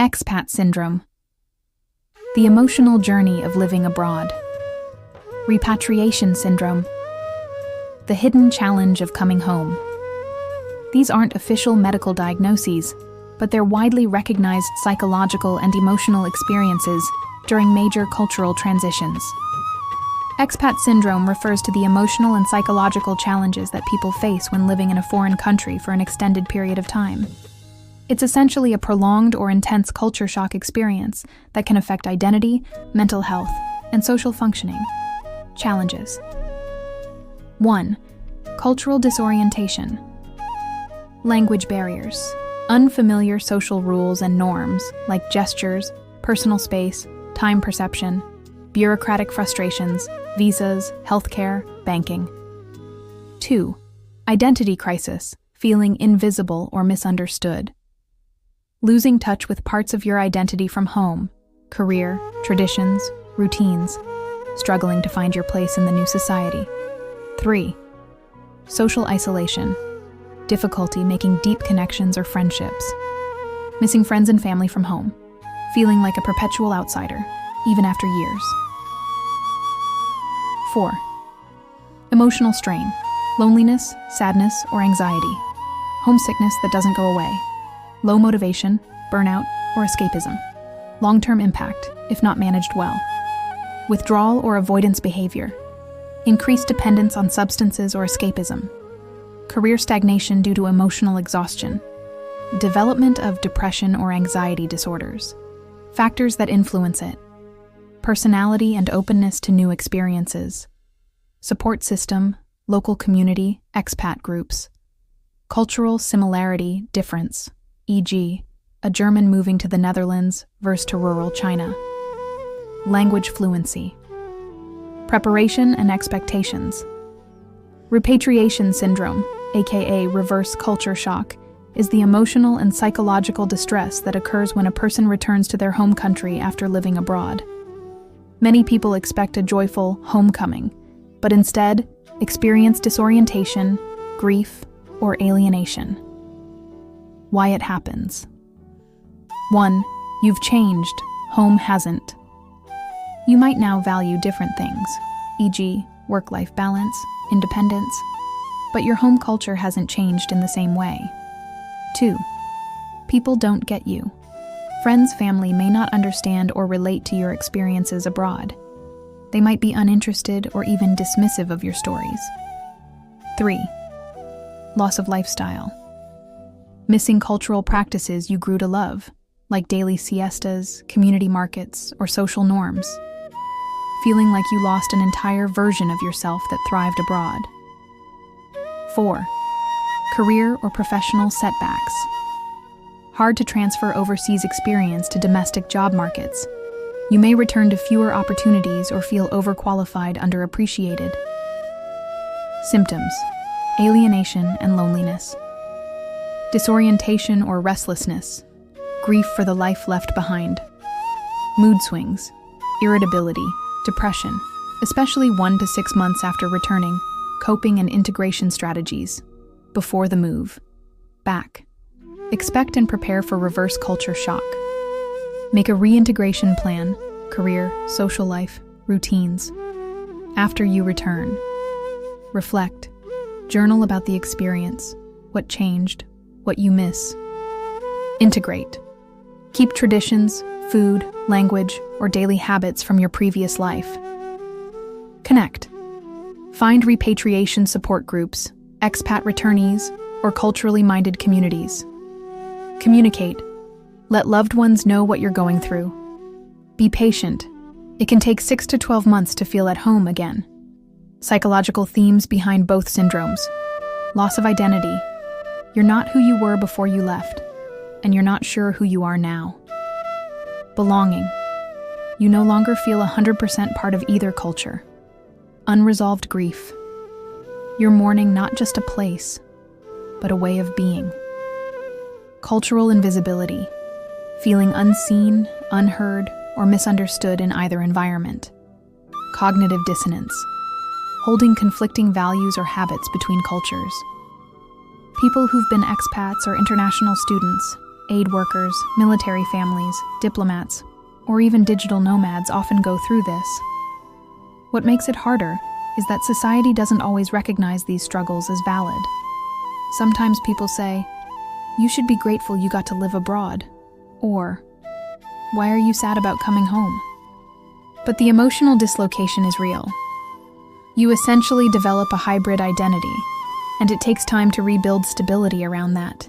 Expat syndrome. The emotional journey of living abroad. Repatriation syndrome. The hidden challenge of coming home. These aren't official medical diagnoses, but they're widely recognized psychological and emotional experiences during major cultural transitions. Expat syndrome refers to the emotional and psychological challenges that people face when living in a foreign country for an extended period of time. It's essentially a prolonged or intense culture shock experience that can affect identity, mental health, and social functioning. Challenges. 1. Cultural disorientation. Language barriers. Unfamiliar social rules and norms like gestures, personal space, time perception, bureaucratic frustrations, visas, healthcare, banking. 2. Identity crisis, feeling invisible or misunderstood. Losing touch with parts of your identity from home, career, traditions, routines, struggling to find your place in the new society. 3. Social isolation, difficulty making deep connections or friendships. Missing friends and family from home, feeling like a perpetual outsider, even after years. 4. Emotional strain, loneliness, sadness, or anxiety. Homesickness that doesn't go away. Low motivation, burnout, or escapism. Long-term impact, if not managed well. Withdrawal or avoidance behavior. Increased dependence on substances or escapism. Career stagnation due to emotional exhaustion. Development of depression or anxiety disorders. Factors that influence it. Personality and openness to new experiences. Support system, local community, expat groups. Cultural similarity, difference, e.g., a German moving to the Netherlands versus to rural China. Language fluency. Preparation and expectations. Repatriation syndrome, aka reverse culture shock, is the emotional and psychological distress that occurs when a person returns to their home country after living abroad. Many people expect a joyful homecoming, but instead experience disorientation, grief, or alienation. Why it happens. 1. You've changed, home hasn't. You might now value different things, e.g., work-life balance, independence, but your home culture hasn't changed in the same way. 2. People don't get you. Friends, family may not understand or relate to your experiences abroad. They might be uninterested or even dismissive of your stories. 3. Loss of lifestyle. Missing cultural practices you grew to love, like daily siestas, community markets, or social norms. Feeling like you lost an entire version of yourself that thrived abroad. 4. Career or professional setbacks. Hard to transfer overseas experience to domestic job markets. You may return to fewer opportunities or feel overqualified, underappreciated. Symptoms: alienation and loneliness. Disorientation or restlessness. Grief for the life left behind. Mood swings, irritability, depression, especially 1 to 6 months after returning, coping and integration strategies. Before the move. Back. Expect and prepare for reverse culture shock. Make a reintegration plan, career, social life, routines. After you return. Reflect. Journal about the experience, what changed, what you miss. Integrate. Keep traditions, food, language, or daily habits from your previous life. Connect. Find repatriation support groups, expat returnees, or culturally minded communities. Communicate. Let loved ones know what you're going through. Be patient. It can take 6 to 12 months to feel at home again. Psychological themes behind both syndromes. Loss of identity. You're not who you were before you left, and you're not sure who you are now. Belonging. You no longer feel 100% part of either culture. Unresolved grief. You're mourning not just a place, but a way of being. Cultural invisibility. Feeling unseen, unheard, or misunderstood in either environment. Cognitive dissonance. Holding conflicting values or habits between cultures. People who've been expats or international students, Aid workers, military families, diplomats, or even digital nomads often go through this. What makes it harder is that society doesn't always recognize these struggles as valid. Sometimes people say, "You should be grateful you got to live abroad," or, "Why are you sad about coming home?" But the emotional dislocation is real. You essentially develop a hybrid identity, and it takes time to rebuild stability around that.